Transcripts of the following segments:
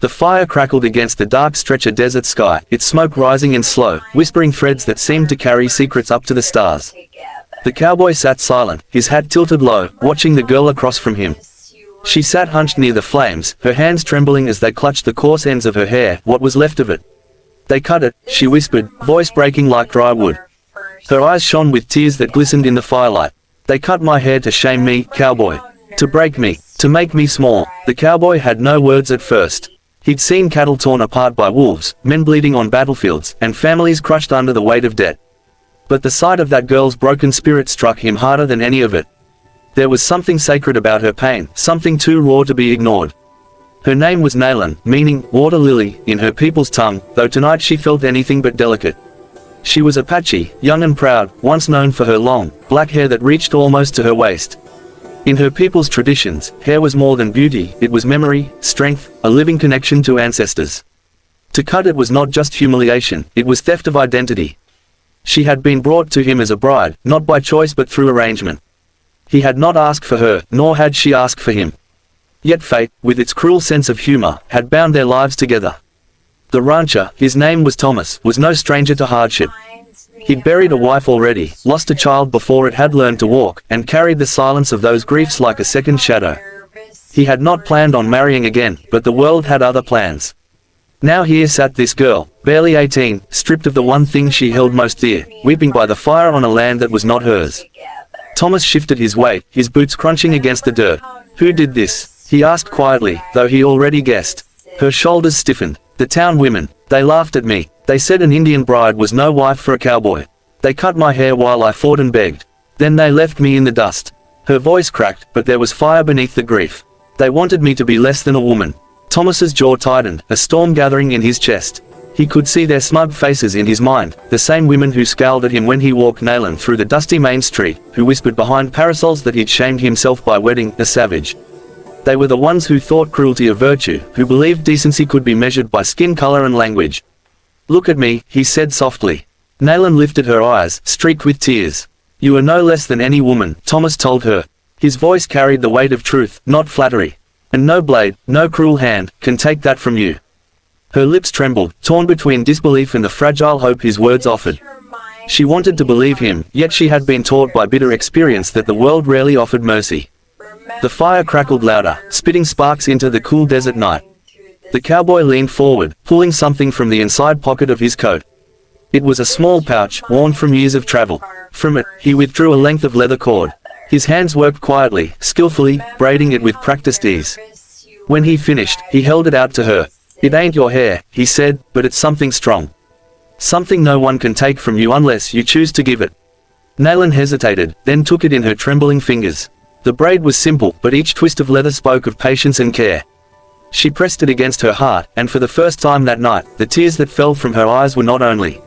The fire crackled against the dark stretch of desert sky, its smoke rising in slow, whispering threads that seemed to carry secrets up to the stars. The cowboy sat silent, his hat tilted low, watching the girl across from him. She sat hunched near the flames, her hands trembling as they clutched the coarse ends of her hair, what was left of it. "They cut it," she whispered, voice breaking like dry wood. Her eyes shone with tears that glistened in the firelight. "They cut my hair to shame me, cowboy. To break me, to make me small." The cowboy had no words at first. He'd seen cattle torn apart by wolves, men bleeding on battlefields, and families crushed under the weight of debt. But the sight of that girl's broken spirit struck him harder than any of it. There was something sacred about her pain, something too raw to be ignored. Her name was Nalan, meaning water lily, in her people's tongue, though tonight she felt anything but delicate. She was Apache, young and proud, once known for her long, black hair that reached almost to her waist. In her people's traditions, hair was more than beauty, it was memory, strength, a living connection to ancestors. To cut it was not just humiliation, it was theft of identity. She had been brought to him as a bride, not by choice but through arrangement. He had not asked for her, nor had she asked for him. Yet fate, with its cruel sense of humor, had bound their lives together. The rancher, his name was Thomas, was no stranger to hardship. He'd buried a wife already, lost a child before it had learned to walk, and carried the silence of those griefs like a second shadow. He had not planned on marrying again, but the world had other plans. Now here sat this girl, barely 18, stripped of the one thing she held most dear, weeping by the fire on a land that was not hers. Thomas shifted his weight, his boots crunching against the dirt. "Who did this?" he asked quietly, though he already guessed. Her shoulders stiffened. "The town women. They laughed at me. They said an Indian bride was no wife for a cowboy. They cut my hair while I fought and begged. Then they left me in the dust." Her voice cracked, but there was fire beneath the grief. "They wanted me to be less than a woman." Thomas's jaw tightened, a storm gathering in his chest. He could see their smug faces in his mind, the same women who scowled at him when he walked Nalan through the dusty main street, who whispered behind parasols that he'd shamed himself by wedding a savage. They were the ones who thought cruelty a virtue, who believed decency could be measured by skin color and language. "Look at me," he said softly. Nalan lifted her eyes, streaked with tears. "You are no less than any woman," Thomas told her. His voice carried the weight of truth, not flattery. "And no blade, no cruel hand, can take that from you." Her lips trembled, torn between disbelief and the fragile hope his words offered. She wanted to believe him, yet she had been taught by bitter experience that the world rarely offered mercy. The fire crackled louder, spitting sparks into the cool desert night. The cowboy leaned forward, pulling something from the inside pocket of his coat. It was a small pouch, worn from years of travel. From it, he withdrew a length of leather cord. His hands worked quietly, skillfully, braiding it with practiced ease. When he finished, he held it out to her. "It ain't your hair," he said, "but it's something strong. Something no one can take from you unless you choose to give it." Nalan hesitated, then took it in her trembling fingers. The braid was simple, but each twist of leather spoke of patience and care. She pressed it against her heart, and for the first time that night, the tears that fell from her eyes were not only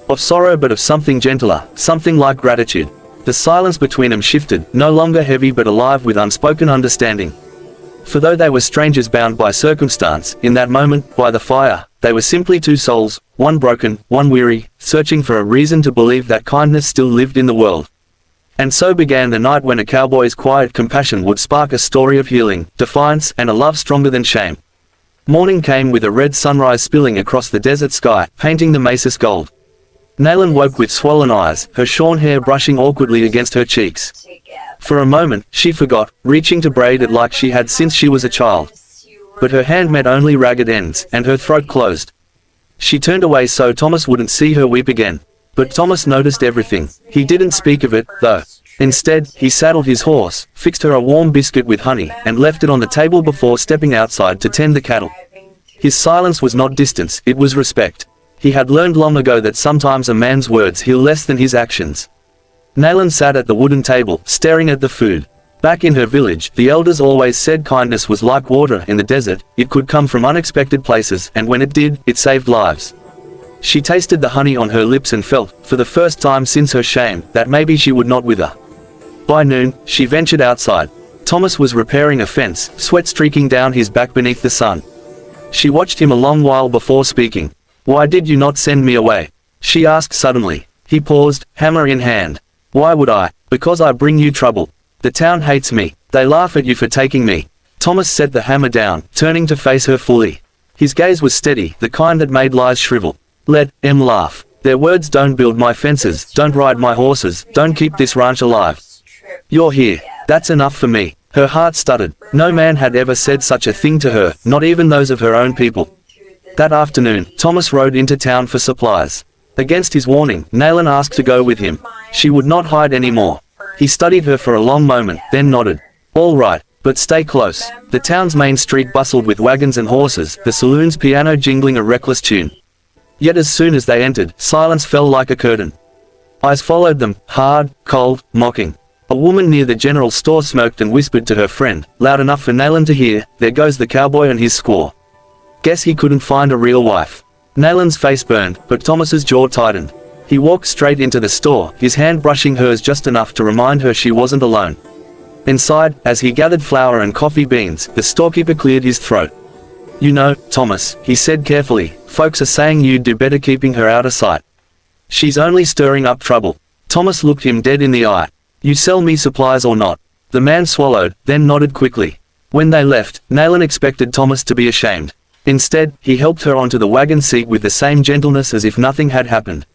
of sorrow but of something gentler, something like gratitude. The silence between them shifted, no longer heavy but alive with unspoken understanding. For though they were strangers bound by circumstance, in that moment, by the fire, they were simply two souls, one broken, one weary, searching for a reason to believe that kindness still lived in the world. And so began the night when a cowboy's quiet compassion would spark a story of healing, defiance, and a love stronger than shame. Morning came with a red sunrise spilling across the desert sky, painting the mesas gold. Nalan woke with swollen eyes, her shorn hair brushing awkwardly against her cheeks. For a moment, she forgot, reaching to braid it like she had since she was a child. But her hand met only ragged ends, and her throat closed. She turned away so Thomas wouldn't see her weep again. But Thomas noticed everything. He didn't speak of it, though. Instead, he saddled his horse, fixed her a warm biscuit with honey, and left it on the table before stepping outside to tend the cattle. His silence was not distance, it was respect. He had learned long ago that sometimes a man's words heal less than his actions. Nalan sat at the wooden table, staring at the food. Back in her village, the elders always said kindness was like water in the desert, it could come from unexpected places, and when it did, it saved lives. She tasted the honey on her lips and felt, for the first time since her shame, that maybe she would not wither. By noon, she ventured outside. Thomas was repairing a fence, sweat streaking down his back beneath the sun. She watched him a long while before speaking. "Why did you not send me away?" she asked suddenly. He paused, hammer in hand. "Why would I? Because I bring you trouble. The town hates me. They laugh at you for taking me." Thomas set the hammer down, turning to face her fully. His gaze was steady, the kind that made lies shrivel. Let em laugh. Their words don't build my fences, don't ride my horses, don't keep this ranch alive. You're here. That's enough for me. Her heart stuttered. No man had ever said such a thing to her, not even those of her own people. That afternoon, Thomas rode into town for supplies. Against his warning, Nayland asked to go with him. She would not hide anymore. He studied her for a long moment, then nodded. All right, but stay close. The town's main street bustled with wagons and horses, the saloon's piano jingling a reckless tune. Yet as soon as they entered, silence fell like a curtain. Eyes followed them, hard, cold, mocking. A woman near the general store smoked and whispered to her friend, loud enough for Nayland to hear, "There goes the cowboy and his squaw. Guess he couldn't find a real wife." Nayland's face burned, but Thomas's jaw tightened. He walked straight into the store, his hand brushing hers just enough to remind her she wasn't alone. Inside, as he gathered flour and coffee beans, the storekeeper cleared his throat. "You know, Thomas," he said carefully, "folks are saying you'd do better keeping her out of sight. She's only stirring up trouble." Thomas looked him dead in the eye. "You sell me supplies or not?" The man swallowed, then nodded quickly. When they left, Nayland expected Thomas to be ashamed. Instead, he helped her onto the wagon seat with the same gentleness as if nothing had happened.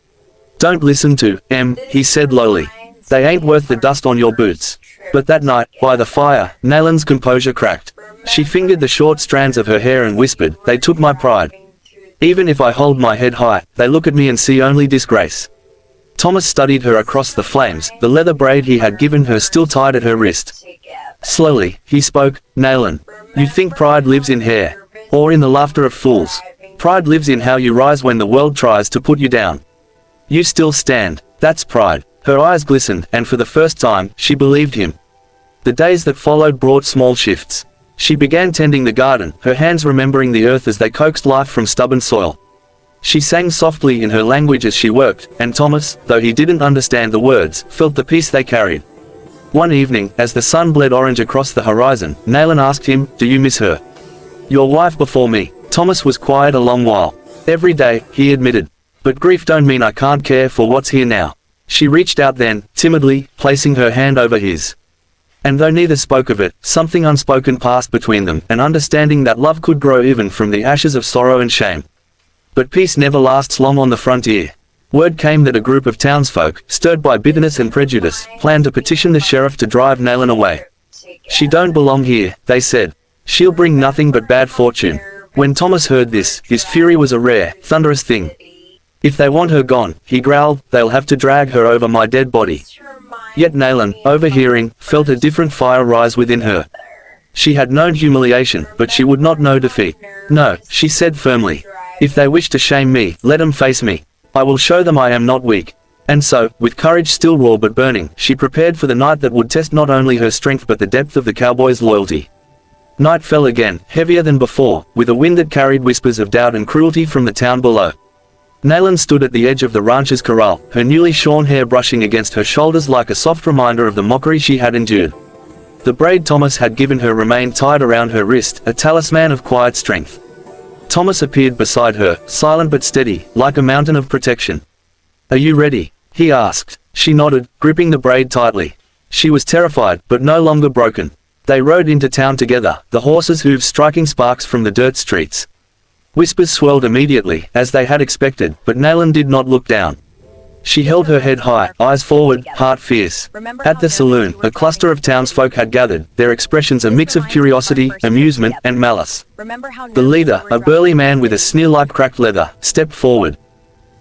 "Don't listen to em," he said lowly. "They ain't worth the dust on your boots." But that night, by the fire, Nayland's composure cracked. She fingered the short strands of her hair and whispered, "They took my pride. Even if I hold my head high, they look at me and see only disgrace." Thomas studied her across the flames, the leather braid he had given her still tied at her wrist. Slowly, he spoke, "Nayland, you think pride lives in hair? Or in the laughter of fools? Pride lives in how you rise when the world tries to put you down. You still stand. That's pride." Her eyes glistened, and for the first time, she believed him. The days that followed brought small shifts. She began tending the garden, her hands remembering the earth as they coaxed life from stubborn soil. She sang softly in her language as she worked, and Thomas, though he didn't understand the words, felt the peace they carried. One evening, as the sun bled orange across the horizon, Nayland asked him, "Do you miss her? Your wife before me?" Thomas was quiet a long while. "Every day," he admitted. "But grief don't mean I can't care for what's here now." She reached out then, timidly, placing her hand over his. And though neither spoke of it, something unspoken passed between them, an understanding that love could grow even from the ashes of sorrow and shame. But peace never lasts long on the frontier. Word came that a group of townsfolk, stirred by bitterness and prejudice, planned to petition the sheriff to drive Nayland away. "She don't belong here," they said. "She'll bring nothing but bad fortune." When Thomas heard this, his fury was a rare, thunderous thing. "If they want her gone," he growled, "they'll have to drag her over my dead body." Yet Nayland, overhearing, felt a different fire rise within her. She had known humiliation, but she would not know defeat. "No," she said firmly. "If they wish to shame me, let them face me. I will show them I am not weak." And so, with courage still raw but burning, she prepared for the night that would test not only her strength but the depth of the cowboy's loyalty. Night fell again, heavier than before, with a wind that carried whispers of doubt and cruelty from the town below. Nayland stood at the edge of the rancher's corral, her newly shorn hair brushing against her shoulders like a soft reminder of the mockery she had endured. The braid Thomas had given her remained tied around her wrist, a talisman of quiet strength. Thomas appeared beside her, silent but steady, like a mountain of protection. "Are you ready?" he asked. She nodded, gripping the braid tightly. She was terrified, but no longer broken. They rode into town together, the horses' hooves striking sparks from the dirt streets. Whispers swelled immediately, as they had expected, but Nayland did not look down. She held her head high, eyes forward, heart fierce. At the saloon, a cluster of townsfolk had gathered, their expressions a mix of curiosity, amusement, and malice. The leader, a burly man with a sneer like cracked leather, stepped forward.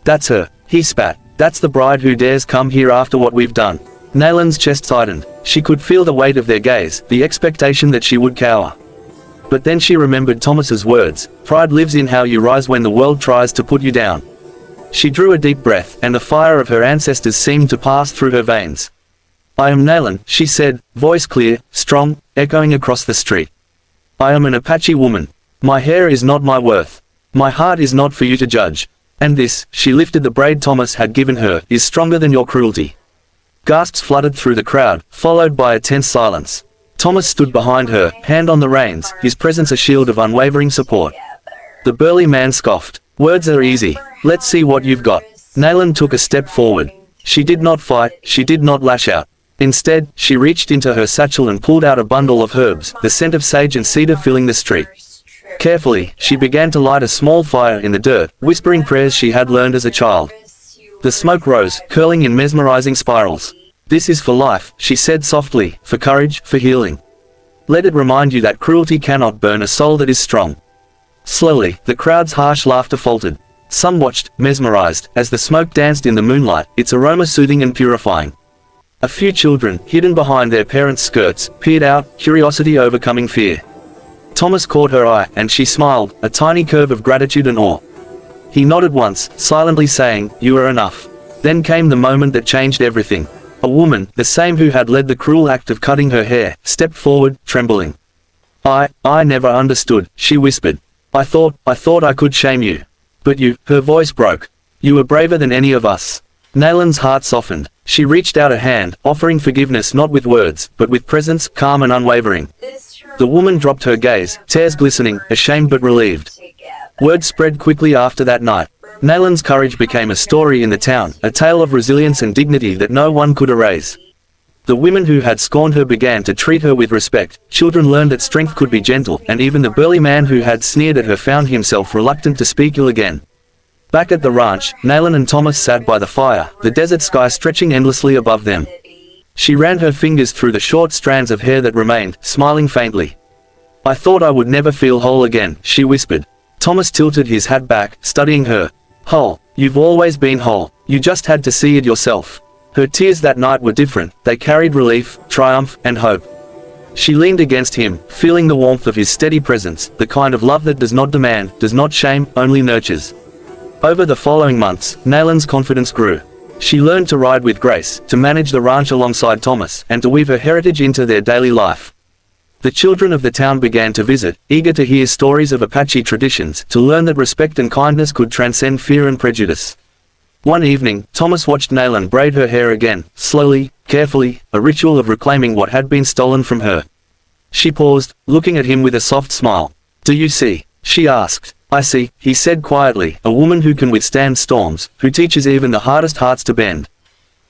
"That's her," he spat. "That's the bride who dares come here after what we've done." Nayland's chest tightened. She could feel the weight of their gaze, the expectation that she would cower. But then she remembered Thomas's words, "Pride lives in how you rise when the world tries to put you down." She drew a deep breath, and the fire of her ancestors seemed to pass through her veins. "I am Nayland," she said, voice clear, strong, echoing across the street. "I am an Apache woman. My hair is not my worth. My heart is not for you to judge. And this," she lifted the braid Thomas had given her, "is stronger than your cruelty." Gasps flooded through the crowd, followed by a tense silence. Thomas stood behind her, hand on the reins, his presence a shield of unwavering support. The burly man scoffed. "Words are easy. Let's see what you've got." Nayland took a step forward. She did not fight, she did not lash out. Instead, she reached into her satchel and pulled out a bundle of herbs, the scent of sage and cedar filling the street. Carefully, she began to light a small fire in the dirt, whispering prayers she had learned as a child. The smoke rose, curling in mesmerizing spirals. "This is for life," she said softly, "for courage, for healing. Let it remind you that cruelty cannot burn a soul that is strong." Slowly, the crowd's harsh laughter faltered. Some watched, mesmerized, as the smoke danced in the moonlight, its aroma soothing and purifying. A few children, hidden behind their parents' skirts, peered out, curiosity overcoming fear. Thomas caught her eye, and she smiled, a tiny curve of gratitude and awe. He nodded once, silently saying, "You are enough." Then came the moment that changed everything. A woman, the same who had led the cruel act of cutting her hair, stepped forward, trembling. I never understood," she whispered. I thought I could shame you. But you," her voice broke. "You were braver than any of us." Nalan's heart softened. She reached out a hand, offering forgiveness not with words, but with presence, calm and unwavering. The woman dropped her gaze, tears glistening, ashamed but relieved. Word spread quickly after that night. Nalan's courage became a story in the town, a tale of resilience and dignity that no one could erase. The women who had scorned her began to treat her with respect, children learned that strength could be gentle, and even the burly man who had sneered at her found himself reluctant to speak ill again. Back at the ranch, Nalan and Thomas sat by the fire, the desert sky stretching endlessly above them. She ran her fingers through the short strands of hair that remained, smiling faintly. "I thought I would never feel whole again," she whispered. Thomas tilted his hat back, studying her. "Whole? You've always been whole. You just had to see it yourself." Her tears that night were different, they carried relief, triumph, and hope. She leaned against him, feeling the warmth of his steady presence, the kind of love that does not demand, does not shame, only nurtures. Over the following months, Nalan's confidence grew. She learned to ride with grace, to manage the ranch alongside Thomas, and to weave her heritage into their daily life. The children of the town began to visit, eager to hear stories of Apache traditions, to learn that respect and kindness could transcend fear and prejudice. One evening, Thomas watched Nalan braid her hair again, slowly, carefully, a ritual of reclaiming what had been stolen from her. She paused, looking at him with a soft smile. "Do you see?" she asked. "I see," he said quietly, "a woman who can withstand storms, who teaches even the hardest hearts to bend.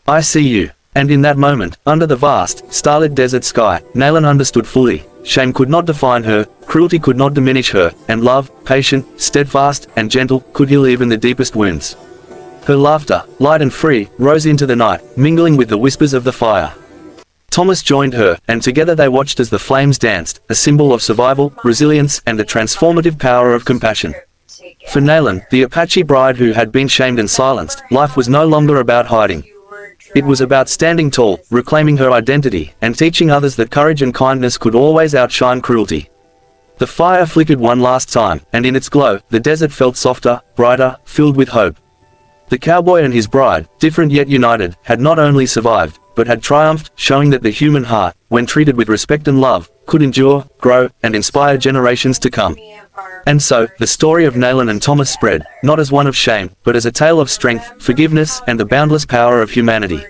I see you." And in that moment, under the vast, starlit desert sky, Nalan understood fully. Shame could not define her, cruelty could not diminish her, and love, patient, steadfast, and gentle, could heal even the deepest wounds. Her laughter, light and free, rose into the night, mingling with the whispers of the fire. Thomas joined her, and together they watched as the flames danced, a symbol of survival, resilience, and the transformative power of compassion. For Nalan, the Apache bride who had been shamed and silenced, life was no longer about hiding. It was about standing tall, reclaiming her identity, and teaching others that courage and kindness could always outshine cruelty. The fire flickered one last time, and in its glow, the desert felt softer, brighter, filled with hope. The cowboy and his bride, different yet united, had not only survived, but had triumphed, showing that the human heart, when treated with respect and love, could endure, grow, and inspire generations to come. And so, the story of Nalan and Thomas spread, not as one of shame, but as a tale of strength, forgiveness, and the boundless power of humanity.